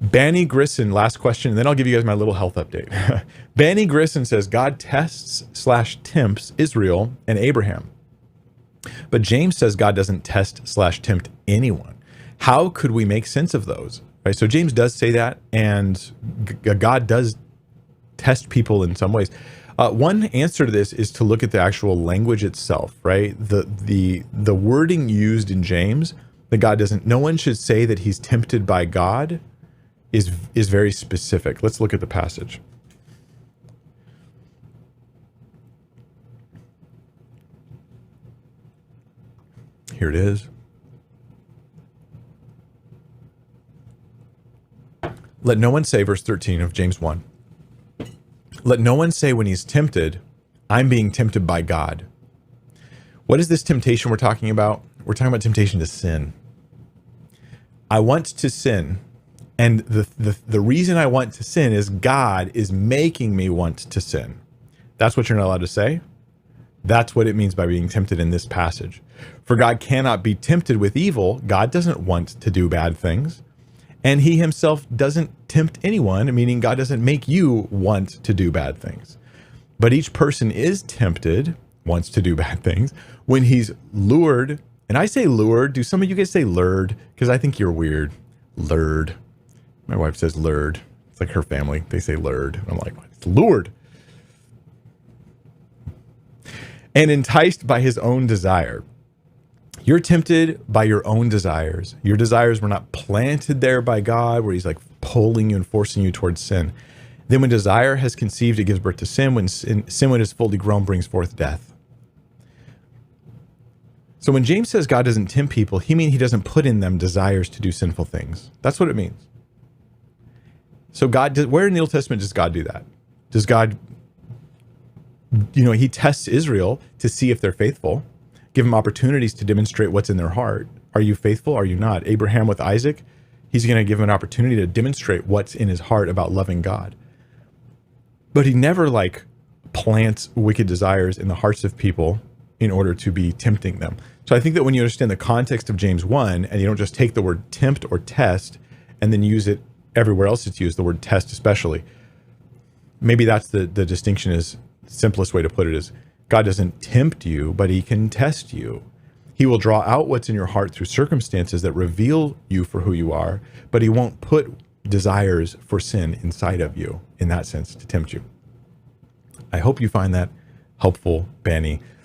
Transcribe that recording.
Banny Grisson, last question, and then I'll give you guys my little health update. Banny Grisson says, God tests/tempts Israel and Abraham. But James says God doesn't test/tempt anyone. How could we make sense of those? Right? So James does say that, and God does test people in some ways. One answer to this is to look at the actual language itself, right? The wording used in James, that God doesn't, no one should say that he's tempted by God, is very specific. Let's look at the passage. Here it is. Let no one say, verse 13 of James 1, let no one say when he's tempted, I'm being tempted by God. What is this temptation we're talking about? We're talking about temptation to sin. I want to sin, and the reason I want to sin is God is making me want to sin. That's what you're not allowed to say. That's what it means by being tempted in this passage. For God cannot be tempted with evil. God doesn't want to do bad things. And he himself doesn't tempt anyone, meaning God doesn't make you want to do bad things. But each person is tempted, wants to do bad things, when he's lured. And I say lured. Do some of you guys say lured? Because I think you're weird. Lured. My wife says lured. It's like her family. They say lured. I'm like, it's lured. And enticed by his own desire. You're tempted by your own desires. Your desires were not planted there by God, where he's like pulling you and forcing you towards sin. Then when desire has conceived, it gives birth to sin. When sin, when it is fully grown, brings forth death. So when James says God doesn't tempt people, he means he doesn't put in them desires to do sinful things. That's what it means. So where in the Old Testament does God do that? Does God, he tests Israel to see if they're faithful, give them opportunities to demonstrate what's in their heart. Are you faithful? Are you not? Abraham with Isaac, he's going to give him an opportunity to demonstrate what's in his heart about loving God. But he never plants wicked desires in the hearts of people in order to be tempting them. So I think that when you understand the context of James 1, and you don't just take the word tempt or test and then use it everywhere else it's used, the word test especially, maybe that's the distinction is, simplest way to put it is, God doesn't tempt you, but he can test you. He will draw out what's in your heart through circumstances that reveal you for who you are, but he won't put desires for sin inside of you in that sense to tempt you. I hope you find that helpful, Banny.